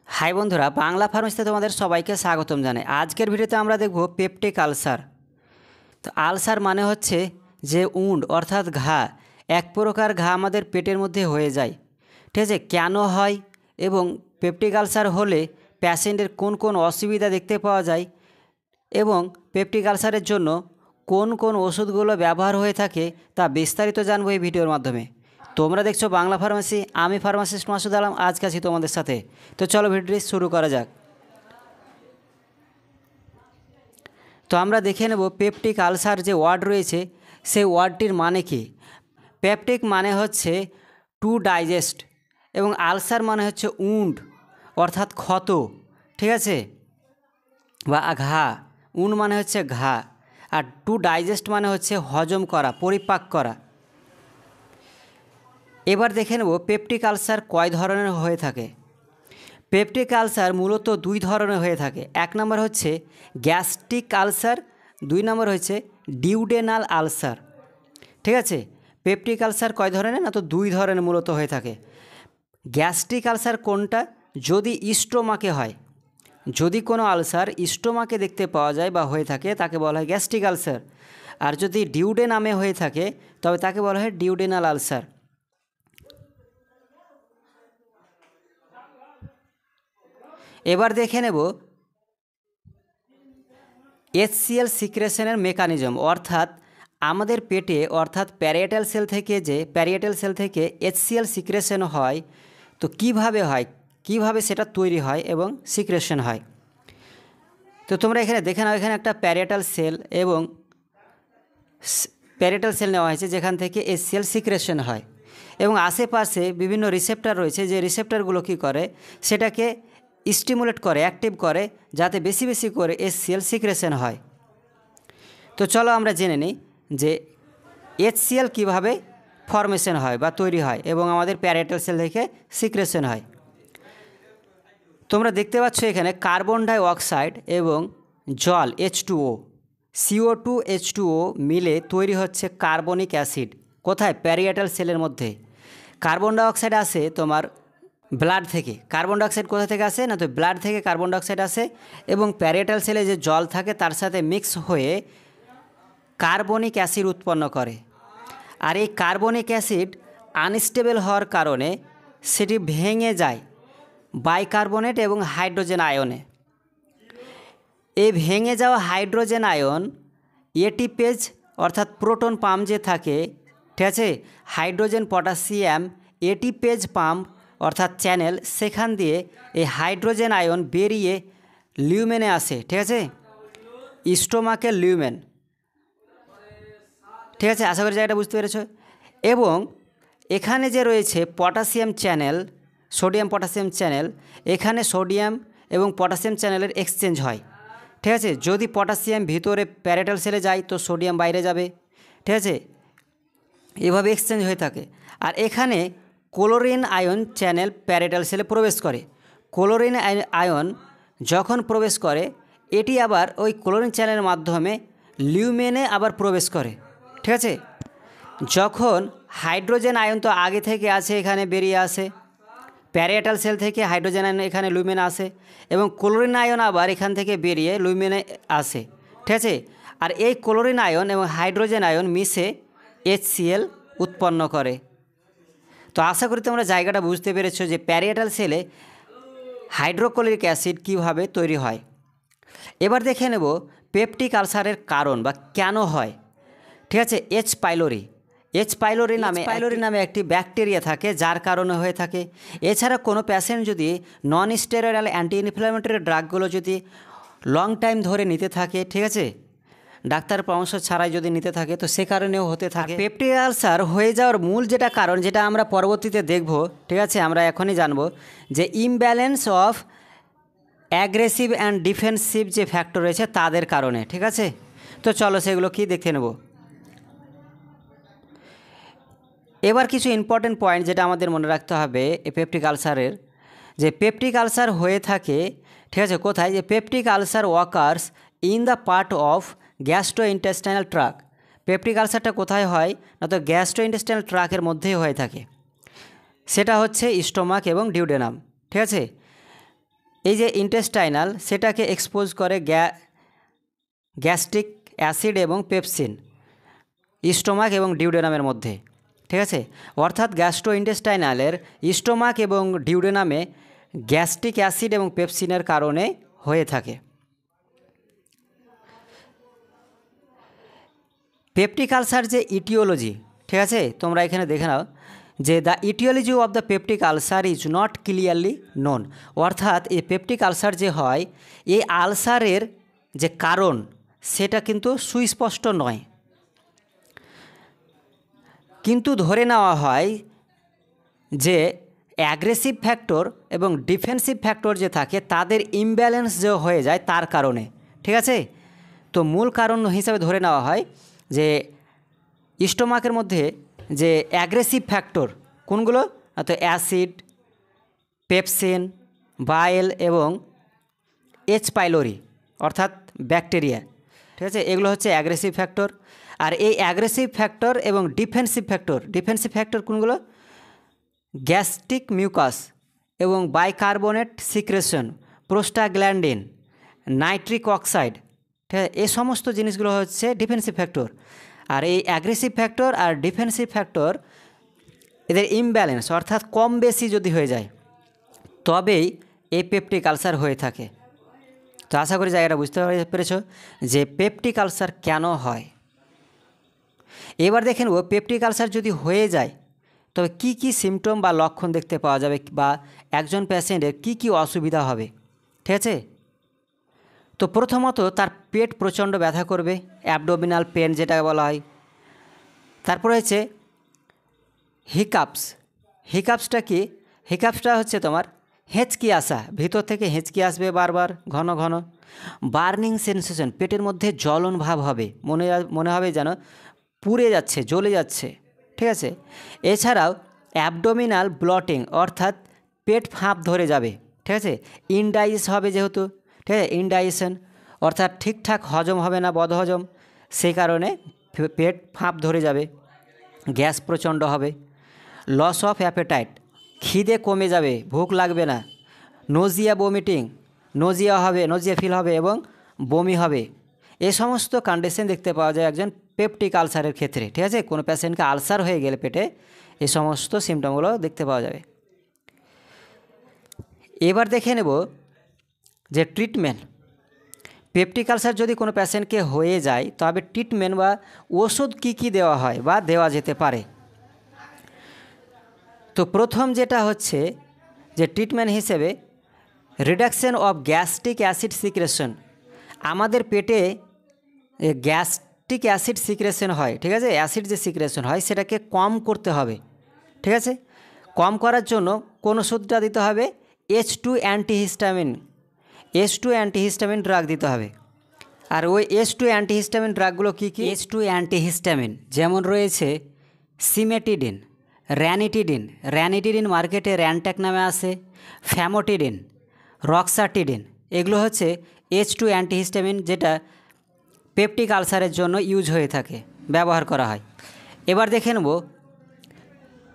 High বন্ধুরা, বাংলা ফার্মেসিতে তোমাদের সবাইকে স্বাগতম জানাই। আজকের ভিডিওতে আমরা দেখব পেপটিক আলসার। তো আলসার মানে হচ্ছে যে উন্ড অর্থাৎ ঘা, এক প্রকার ঘা আমাদের পেটের মধ্যে হয়ে যায়। ঠিক আছে, কেন হয় এবং পেপটিক আলসার হলে প্যাশেন্টের কোন কোন অসুবিধা দেখতে পাওয়া যায় এবং পেপটিক আলসারের জন্য কোন কোন ওষুধগুলো ব্যবহার হয়ে থাকে তা বিস্তারিত জানবো এই ভিডিওর মাধ্যমে। তোমরা দেখছো বাংলা ফার্মেসি, আমি ফার্মাসিস্ট মাসুদ আলম আজকে আছি তোমাদের সাথে। তো চলো ভিডিওটি শুরু করা যাক। তো আমরা দেখে নেব পেপটিক আলসার যে ওয়ার্ড রয়েছে সেই ওয়ার্ডটির মানে কি। পেপটিক মানে হচ্ছে টু ডাইজেস্ট এবং আলসার মানে হচ্ছে উন্ড অর্থাৎ ক্ষত, ঠিক আছে, বা ঘা। উন্ড মানে হচ্ছে ঘা আর টু ডাইজেস্ট মানে হচ্ছে হজম করা, পরিপাক করা। এবার দেখে নেব পেপটিক আলসার কয় ধরনের হয়ে থাকে। পেপটিক আলসার মূলত দুই ধরনের হয়ে থাকে। এক নম্বর হচ্ছে গ্যাস্ট্রিক আলসার, দুই নম্বর হচ্ছে ডিউডেনাল আলসার। ঠিক আছে, পেপটিক আলসার কয় ধরনের না, তো দুই ধরনের মূলত হয়ে থাকে। গ্যাস্ট্রিক আলসার কোনটা? যদি স্টোমাকে হয়, যদি কোনো আলসার স্টোমাকে দেখতে পাওয়া যায় বা হয়ে থাকে তাকে বলা হয় গ্যাস্ট্রিক আলসার। আর যদি ডিউডেনামে হয়ে থাকে তবে তাকে বলা হয় ডিউডেনাল আলসার। এবার দেখে নেব HCl সিক্রেশনের মেকানিজম, অর্থাৎ আমাদের পেটে অর্থাৎ প্যারিয়েটাল সেল থেকে HCl সিক্রেশন হয়। তো কিভাবে হয়, কিভাবে সেটা তৈরি হয় এবং সিক্রেশন হয়। তো তোমরা এখানে দেখে নাও, এখানে একটা প্যারিয়েটাল সেল এবং প্যারিয়েটাল সেল নেওয়া হয়েছে যেখান থেকে HCl সিক্রেশন হয় এবং আশেপাশে বিভিন্ন রিসেপ্টর রয়েছে, যে রিসেপ্টরগুলো কী করে সেটাকে স্টিমুলেট করে, অ্যাক্টিভ করে, যাতে বেশি বেশি করে HCl সিক্রেশন হয়। তো চলো আমরা জেনে নিই যে HCl কীভাবে ফর্মেশন হয় বা তৈরি হয় এবং আমাদের প্যারিয়েটাল সেল থেকে সিক্রেশন হয়। তোমরা দেখতে পাচ্ছ এখানে কার্বন ডাই অক্সাইড এবং জল H2O, CO2 H2O মিলে তৈরি হচ্ছে কার্বনিক অ্যাসিড। কোথায়? প্যারিয়েটাল সেলের মধ্যে। কার্বন ডাই অক্সাইড আসে তোমার ব্লাড থেকে। কার্বন ডাইঅক্সাইড কোথা থেকে আসে না, তো ব্লাড থেকে কার্বন ডাইঅক্সাইড আসে এবং প্যারিয়েটাল সেলে যে জল থাকে তার সাথে মিক্স হয়ে কার্বনিক অ্যাসিড উৎপন্ন করে। আর এই কার্বনিক অ্যাসিড আনস্টেবল হওয়ার কারণে সেটি ভেঙে যায় বাইকার্বনেট এবং হাইড্রোজেন আয়নে। এই ভেঙে যাওয়া হাইড্রোজেন আয়ন এটিপেজ অর্থাৎ প্রোটন পাম্প যে থাকে, ঠিক আছে, হাইড্রোজেন পটাশিয়াম এটিপেজ পাম্প অর্থাৎ চ্যানেল, সেখান দিয়ে এই হাইড্রোজেন আয়ন বেরিয়ে লিউমেনে আসে। ঠিক আছে, স্টোমাকের লিউমেন। ঠিক আছে, আশা করি জায়গাটা বুঝতে পেরেছ। এবং এখানে যে রয়েছে potassium channel, sodium potassium channel, এখানে সোডিয়াম এবং পটাশিয়াম চ্যানেলের এক্সচেঞ্জ হয়। ঠিক আছে, যদি পটাশিয়াম ভিতরে প্যারিয়েটাল সেলে যায় তো সোডিয়াম বাইরে যাবে। ঠিক আছে, এভাবে এক্সচেঞ্জ হয়ে থাকে। আর এখানে ক্লোরিন আয়ন চ্যানেল প্যারিয়েটাল সেলে প্রবেশ করে। ক্লোরিন আয়ন যখন প্রবেশ করে এটি আবার ওই ক্লোরিন চ্যানেলের মাধ্যমে লিউমেনে আবার প্রবেশ করে। ঠিক আছে, যখন হাইড্রোজেন আয়ন তো আগে থেকে আছে, এখানে বেরিয়ে আসে প্যারিয়েটাল সেল থেকে, হাইড্রোজেন আয়ন এখানে লুমেনে আসে এবং ক্লোরিন আয়ন আবার এখান থেকে বেরিয়ে লুমেনে আসে। ঠিক আছে, আর এই ক্লোরিন আয়ন এবং হাইড্রোজেন আয়ন মিশে HCl উৎপন্ন করে। তো আশা করি তোমরা জায়গাটা বুঝতে পেরেছো যে প্যারিয়েটাল সেলে হাইড্রোক্লোরিক অ্যাসিড কীভাবে তৈরি হয়। এবার দেখে নেব পেপটিক আলসারের কারণ বা কেন হয়। ঠিক আছে, H. পাইলোরি নামে একটি ব্যাকটেরিয়া থাকে যার কারণে হয়ে থাকে। এছাড়া কোনো পেশেন্ট যদি নন স্টেরয়েডাল অ্যান্টি ইনফ্ল্যামেটরি ড্রাগগুলো যদি লং টাইম ধরে নিতে থাকে, ঠিক আছে, ডাক্তার পরামর্শ ছাড়াই যদি নিতে থাকে তো সে কারণেও হতে থাকে। পেপটিক আলসার হয়ে যাওয়ার মূল যেটা কারণ, যেটা আমরা পরবর্তীতে দেখব, ঠিক আছে, আমরা এখনই জানব যে imbalance of aggressive and defensive যে ফ্যাক্টর রয়েছে তাদের কারণে। ঠিক আছে, তো চলো সেগুলো কি দেখে নেব। এবার কিছু ইম্পর্টেন্ট পয়েন্ট যেটা আমাদের মনে রাখতে হবে এই পেপটিক আলসারের, যে পেপটিক আলসার হয়ে থাকে, ঠিক আছে, কোথায়, যে peptic ulcer occurs in the part of gastrointestinal tract. Peptic আলসারটা কোথায় হয় না, তো গ্যাস্ট্রোইন্টেস্টাইনাল ট্রাকের মধ্যেই হয়ে থাকে। সেটা হচ্ছে স্টোমাক এবং ডিউডেনাম। ঠিক আছে, এই যে ইন্টেস্টাইনাল সেটাকে এক্সপোজ করে গ্যাস্ট্রিক অ্যাসিড এবং পেপসিন স্টোমাক এবং ডিউডেনামের মধ্যে, ঠিক আছে। অর্থাৎ গ্যাস্ট্রো ইন্টেস্টাইনালের স্টোমাক এবং ডিউডেনামে গ্যাস্ট্রিক অ্যাসিড এবং পেপসিনের কারণে হয়ে থাকে। পেপটিক আলসার যে ইটিওলজি, ঠিক আছে, তোমরা এখানে দেখে নাও যে the etiology of the peptic ulcer is not clearly known. অর্থাৎ এই পেপটিক আলসার যে হয়, এই আলসারের যে কারণ সেটা কিন্তু সুস্পষ্ট নয়, কিন্তু ধরে নেওয়া হয় যে অ্যাগ্রেসিভ ফ্যাক্টর এবং ডিফেন্সিভ ফ্যাক্টর যে থাকে তাদের ইমব্যালেন্স যে হয়ে যায় তার কারণে, ঠিক আছে। তো মূল কারণ হিসাবে ধরে নেওয়া হয় যে স্টোমাকের মধ্যে যে অ্যাগ্রেসিভ ফ্যাক্টর কোনগুলো, তো অ্যাসিড, পেপসিন, বাইল এবং এইচ পাইলোরি অর্থাৎ ব্যাকটেরিয়া, ঠিক আছে, এগুলো হচ্ছে অ্যাগ্রেসিভ ফ্যাক্টর। আর এই অ্যাগ্রেসিভ ফ্যাক্টর এবং ডিফেন্সিভ ফ্যাক্টর কোনগুলো, গ্যাস্ট্রিক মিউকাস এবং bicarbonate secretion, prostaglandin, nitric oxide, ঠিক আছে, এই সমস্ত জিনিসগুলো হচ্ছে ডিফেন্সিভ ফ্যাক্টর। আর এই অ্যাগ্রেসিভ ফ্যাক্টর আর ডিফেন্সিভ ফ্যাক্টর এদের ইমব্যালেন্স অর্থাৎ কম বেশি যদি হয়ে যায় তবেই এই পেপটিক আলসার হয়ে থাকে। তো আশা করি জায়গাটা বুঝতে পেরেছ যে পেপটিক আলসার কেন হয়। এবার দেখে নেব পেপটিক আলসার যদি হয়ে যায় তবে কি কি সিমটম বা লক্ষণ দেখতে পাওয়া যাবে বা একজন পেশেন্টের কি কি অসুবিধা হবে, ঠিক আছে। তো প্রথমত তার পেট প্রচণ্ড ব্যথা করবে, অ্যাবডোমিনাল পেন যেটা বলা হয়। তারপরে হচ্ছে হিকাপসটা কি, হিকাপসটা হচ্ছে তোমার হেঁচকি আসা, ভিতর থেকে হেঁচকি আসবে বারবার ঘন ঘন। বার্নিং সেন্সেশন, পেটের মধ্যে জ্বলন ভাব হবে, মনে হবে যেন পুড়ে যাচ্ছে, জ্বলে যাচ্ছে, ঠিক আছে। এছাড়াও অ্যাবডোমিনাল ব্লটিং অর্থাৎ পেট ফাঁপ ধরে যাবে, ঠিক আছে। ইনডাইজেশন হবে যেহেতু, ঠিক আছে, ইনডাইজেশন অর্থাৎ ঠিকঠাক হজম হবে না, বদহজম, সেই কারণে পেট ফাঁপ ধরে যাবে। গ্যাস প্রচণ্ড হবে। লস অফ অ্যাপেটাইট, খিদে কমে যাবে, ভুক লাগবে না। নোজিয়া বমিটিং, নোজিয়া ফিল হবে এবং বমি হবে। এই সমস্ত কন্ডিশন দেখতে পাওয়া যায় একজন পেপটিক আলসারের ক্ষেত্রে, ঠিক আছে। কোনো পেশেন্টকে আলসার হয়ে গেলে পেটে এই সমস্ত সিমটমগুলো দেখতে পাওয়া যাবে। এবার দেখে নেব যে ট্রিটমেন্ট। পেপটিক আলসার যদি কোনো পেশেন্টকে হয়ে যায় তবে ট্রিটমেন্ট বা ওষুধ কী দেওয়া হয় বা দেওয়া যেতে পারে। তো প্রথম যেটা হচ্ছে যে ট্রিটমেন্ট হিসেবে reduction of gastric acid secretion. আমাদের পেটে গ্যাস্ট্রিক অ্যাসিড সিক্রেশন হয়, ঠিক আছে, অ্যাসিড যে সিক্রেশন হয় সেটাকে কম করতে হবে, ঠিক আছে। কম করার জন্য কোন ওষুধটা দিতে হবে, H2 অ্যান্টিহিস্টামিন ড্রাগ দিতে হবে। আর ওই H2 অ্যান্টিহিস্টামিন ড্রাগগুলো কী কী, H2 অ্যান্টিহিস্টামিন যেমন রয়েছে সিমেটিডিন, র্যানিটিডিন মার্কেটে র্যানট্যাক নামে আসে, ফ্যামোটিডিন, রক্সাটিডিন, এগুলো হচ্ছে H2 অ্যান্টিহিস্টামিন যেটা পেপটিক আলসারের জন্য ইউজ হয়ে থাকে, ব্যবহার করা হয়। এবার দেখে নেব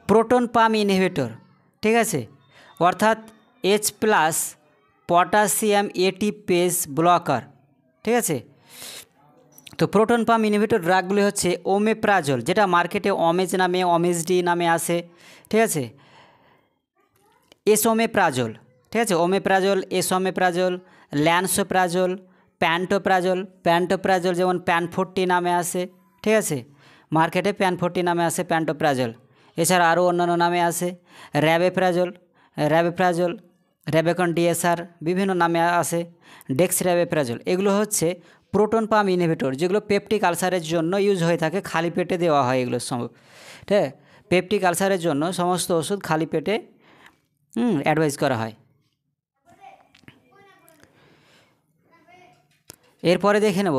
প্রোটন পাম্প ইনহিবিটর, ঠিক আছে, অর্থাৎ H+ পটাশিয়াম ATPase ব্লকার, ঠিক আছে। তো প্রোটন পাম্প ইনহিবিটর ড্রাগগুলি হচ্ছে ওমেপ্রাজল, যেটা মার্কেটে অমেজডি নামে আসে, ঠিক আছে, এসোমেপ্রাজল, ঠিক আছে, এসোমেপ্রাজল, ল্যান্সোপ্রাজল, প্যান্টোপ্রাজল যেমন প্যান40 নামে আসে, ঠিক আছে, মার্কেটে প্যান40 নামে আসে প্যান্টোপ্রাজল। এছাড়া আরও অন্যান্য নামে আসে র্যাবেপ্রাজল, র্যাবেকন DSR, বিভিন্ন নামে আসে ডেক্সর্যাবেপ্রাজল। এগুলো হচ্ছে প্রোটন পাম্প ইনহিবিটর যেগুলো পেপটিক আলসারের জন্য ইউজ হয়ে থাকে, খালি পেটে দেওয়া হয় এগুলো ঠিক আছে। পেপটিক আলসারের জন্য সমস্ত ওষুধ খালি পেটে অ্যাডভাইস করা হয়। এরপরে দেখে নেব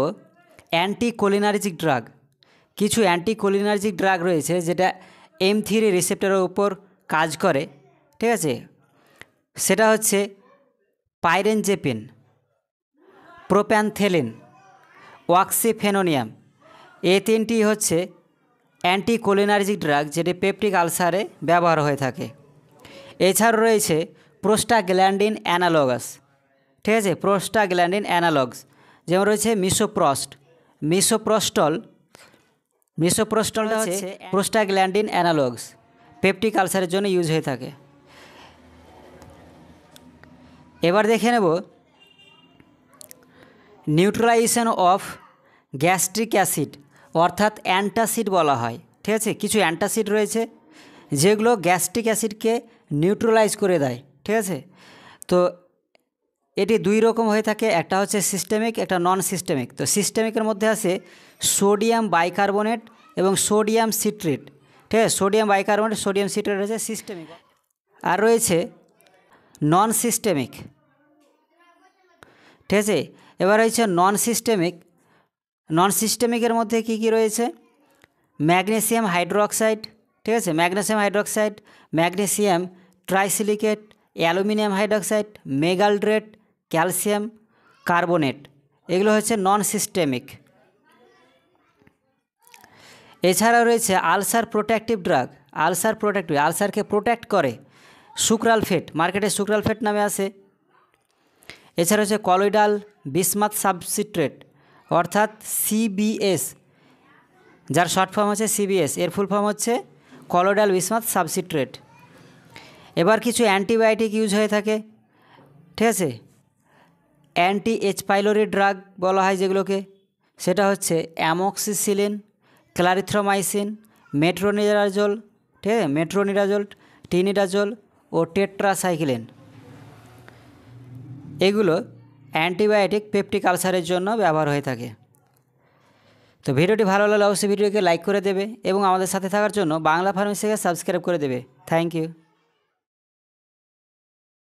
অ্যান্টিকোলিনার্জিক ড্রাগ। কিছু অ্যান্টিকোলিনার্জিক ড্রাগ রয়েছে যেটা M3 রিসেপ্টরের উপর কাজ করে, ঠিক আছে। সেটা হচ্ছে পাইরেনজেপিন, প্রোপ্যানথেলিন, ওয়াক্সিফেনোনিয়াম। এই তিনটি হচ্ছে অ্যান্টিকোলিনার্জিক ড্রাগ যেটি পেপটিক আলসারে ব্যবহার হয়ে থাকে। এছাড়াও রয়েছে প্রোস্টাগ্ল্যান্ডিন অ্যানালগাস, ঠিক আছে। প্রোস্টাগ্ল্যান্ডিন অ্যানালগস যেমন রয়েছে মিসোপ্রস্টলটা হচ্ছে প্রোস্টাগ্ল্যান্ডিন অ্যানালগস, পেপটিক আলসারের জন্য ইউজ হয়ে থাকে। এবার দেখে নেব নিউট্রালাইজেশন অফ গ্যাস্ট্রিক অ্যাসিড, অর্থাৎ অ্যান্টাসিড বলা হয়। ঠিক আছে, কিছু অ্যান্টাসিড রয়েছে যেগুলো গ্যাস্ট্রিক অ্যাসিডকে নিউট্রালাইজ করে দেয়। ঠিক আছে, তো এটি দুই রকম হয়ে থাকে, একটা হচ্ছে সিস্টেমিক, একটা নন সিস্টেমিক। তো সিস্টেমিকের মধ্যে আছে সোডিয়াম বাইকার্বনেট এবং সোডিয়াম সিট্রেট। ঠিক আছে, সোডিয়াম বাইকার্বনেট, সোডিয়াম সিট্রেট হচ্ছে সিস্টেমিক। আর রয়েছে নন সিস্টেমিক। ঠিক আছে, এবার রয়েছে নন সিস্টেমিকের মধ্যে কি কি রয়েছে? ম্যাগনেসিয়াম হাইড্রোক্সাইড, ঠিক আছে, magnesium trisilicate, aluminium hydroxide, megaldrate, calcium carbonate, এগুলো হচ্ছে নন সিস্টেমিক। এছাড়াও রয়েছে আলসার প্রোটেক্টিভ ড্রাগ, আলসারকে প্রোটেক্ট করে, সুক্রালফেট, মার্কেটে সুক্রালফেট নামে আছে। এছাড়া হচ্ছে কলয়েডাল বিসমাথ সাবস্ট্রেট, অর্থাৎ সিবিএস, যার শর্ট ফর্ম হচ্ছে সিবিএস, এর ফুল ফর্ম হচ্ছে কলয়েডাল বিসমাথ সাবস্ট্রেট। এবার কিছু অ্যান্টিবায়োটিক ইউজ হয়ে থাকে। ঠিক আছে, অ্যান্টি এইচ পাইলোরি ড্রাগ বলা হয় যেগুলোকে, সেটা হচ্ছে অ্যামক্সিসিলিন, ক্লারিথ্রোমাইসিন, মেট্রোনিডাজোল, ঠিক আছে, টিনিডাজোল ও টেট্রাসাইক্লিন। এগুলো অ্যান্টিবায়োটিক পেপটিক আলসারের জন্য ব্যবহার হয়ে থাকে। তো ভিডিওটি ভালো লাগলে অবশ্যই ভিডিওকে লাইক করে দেবে এবং আমাদের সাথে থাকার জন্য বাংলা ফার্মেসিকে সাবস্ক্রাইব করে দেবে। Thank you.